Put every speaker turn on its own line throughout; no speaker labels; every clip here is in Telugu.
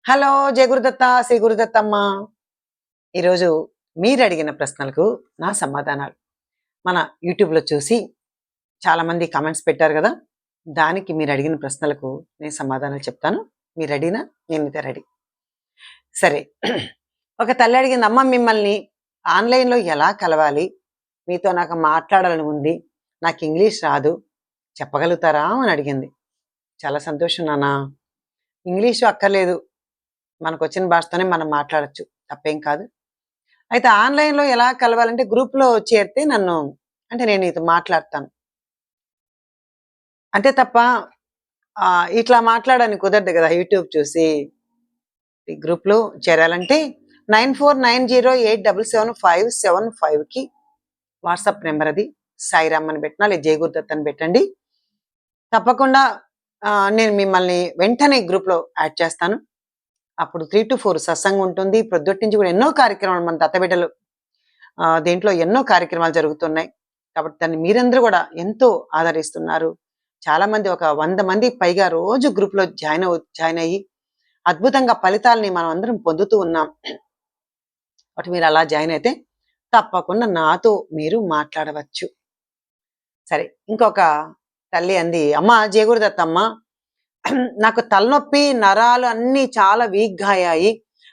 హలో! జయ గురుదత్త, శ్రీ గురుదత్తమ్మ. ఈరోజు మీరడిగిన ప్రశ్నలకు నా సమాధానాలు. మన యూట్యూబ్‌లో చూసి చాలామంది కామెంట్స్ పెట్టారు గదా! దానికి మీరడిగిన ప్రశ్నలకు నేను సమాధానాలు చెప్తాను. మీరు రెడీనా? నేనైతే రెడీ. సరే. ఒక తల్లి అడిగింది, "అమ్మ మిమ్మల్ని ఆన్‌లైన్‌లో ఎలా కలవాలి? మీతో నాకు మాట్లాడాలని ఉంది. నాకు ఇంగ్లీష్ రాదు. చెప్పగలుగుతారా?" అని అడిగింది. చాలా సంతోషం నాన్న. ఇంగ్లీషు అక్కర్లేదు. మనకొచ్చిన భాషతోనే మనం మాట్లాడొచ్చు. తప్పేం కాదు. అయితే ఆన్‌లైన్‌లో ఎలా కలవాలంటే గ్రూప్‌లో చేరితే నన్ను అంటే నేను నీతో మాట్లాడతాను. అంతే తప్ప ఇట్లా మాట్లాడడానికి కుదరదు గదా! యూట్యూబ్ చూసి. ఈ గ్రూప్‌లో చేరాలంటే 9490877575కి వాట్సాప్ నంబర్ అది. సాయిరామ్ అని పెట్టినా లేదా జయ గురుదత్ అని పెట్టండి. తప్పకుండా నేను మిమ్మల్ని వెంటనే గ్రూప్‌లో యాడ్ చేస్తాను. అప్పుడు 3-4 సత్సంగం ఉంటుంది. ప్రొద్దుటి నుంచి కూడా ఎన్నో కార్యక్రమాలు మన దత్తబిడ్డలు దీంట్లో ఎన్నో కార్యక్రమాలు జరుగుతున్నాయి. కాబట్టి దాన్ని మీరందరూ కూడా ఎంతో ఆదరిస్తున్నారు. చాలామంది ఒక 100 మందికి పైగా రోజు గ్రూప్‌లో జాయిన్ అయ్యి అద్భుతంగా ఫలితాలని మనం అందరం పొందుతూ ఉన్నాం. కాబట్టి మీరు అలా జాయిన్ అయితే తప్పకుండా నాతో మీరు మాట్లాడవచ్చు. సరే, ఇంకొక తల్లి అంది, "అమ్మ జయగురుదత్తమ్మ, నాకు తలనొప్పి, నరాలు అన్నీ చాలా వీక్‌గా అయ్యాయి.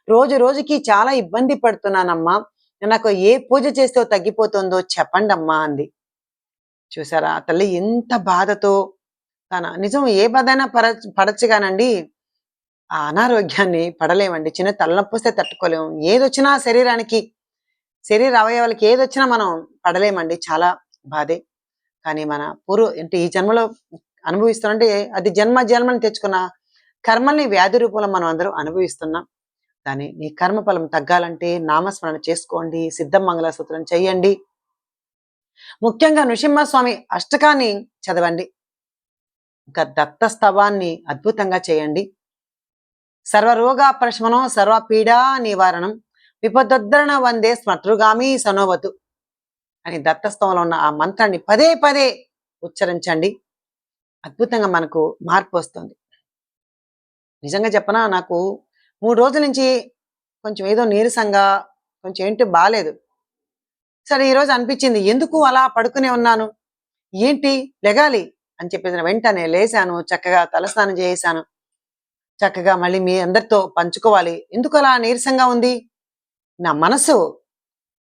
రోజు రోజుకి చాలా ఇబ్బంది పడుతున్నానమ్మా. నాకు ఏ పూజ చేస్తే తగ్గిపోతుందో చెప్పండమ్మా" అంది. చూసారా ఆ తల్లి ఎంత బాధతో నిజం ఏ బాధైనా పడచ్చు గానండి, ఆ అనారోగ్యాన్ని పడలేమండి. చిన్న తలనొప్పొస్తే తట్టుకోలేము. ఏదొచ్చినా శరీర అవయవాలకి ఏదొచ్చినా మనం పడలేమండి. చాలా బాధే. కానీ మన అంటే ఈ జన్మలో అనుభవిస్తామంటే అది జన్మని తెచ్చుకున్న కర్మల్ని వ్యాధి రూపంలో మనం అందరం అనుభవిస్తున్నాం. కానీ నీ కర్మఫలం తగ్గాలంటే నామస్మరణ చేసుకోండి, సిద్ధం మంగళసూత్రం చెయ్యండి. ముఖ్యంగా నృసింహస్వామి అష్టకాన్ని చదవండి. ఇంకా దత్తస్తవాన్ని అద్భుతంగా చేయండి. సర్వరోగ ప్రశమనం, సర్వ పీడా నివారణం, విపదోద్ధరణ వందే స్మతృగామి సనోవతు అని దత్తస్తవంలో ఉన్న ఆ మంత్రాన్ని పదే పదే ఉచ్చరించండి. అద్భుతంగా మనకు మార్పు వస్తుంది. నిజంగా చెప్పనా, నాకు 3 రోజుల నుంచి కొంచెం ఏదో నీరసంగా, కొంచెం ఏంటో బాలేదు. సరే ఈరోజు అనిపించింది, ఎందుకు అలా పడుకునే ఉన్నాను, ఏంటి లెగాలి అని చెప్పేసి వెంటనే లేచాను. చక్కగా తలస్నానం చేశాను. చక్కగా మళ్ళీ మీ అందరితో పంచుకోవాలి. ఎందుకు అలా నీరసంగా ఉంది, నా మనసు,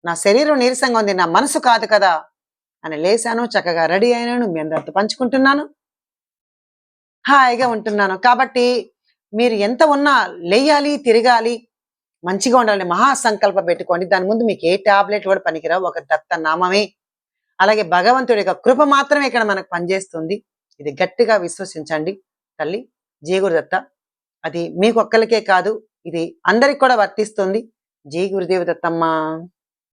నా శరీరం నీరసంగా ఉంది, నా మనసు కాదు కదా అని లేచాను. చక్కగా రెడీ అయినాను. మీ అందరితో పంచుకుంటున్నాను. హాయిగా ఉంటున్నాను. కాబట్టి మీరు ఎంత ఉన్నా లేయాలి, తిరగాలి, మంచిగా ఉండాలని మహాసంకల్పం పెట్టుకోండి. దాని ముందు మీకు ఏ టాబ్లెట్ కూడా పనికిరావు. ఒక దత్త నామమే, అలాగే భగవంతుడి యొక్క కృప మాత్రమే ఇక్కడ మనకు పనిచేస్తుంది. ఇది గట్టిగా విశ్వసించండి. తల్లి జయ గురుదత్త, అది మీకొక్కరికే కాదు, ఇది అందరికి కూడా వర్తిస్తుంది. జై గురుదేవ దత్తమ్మ.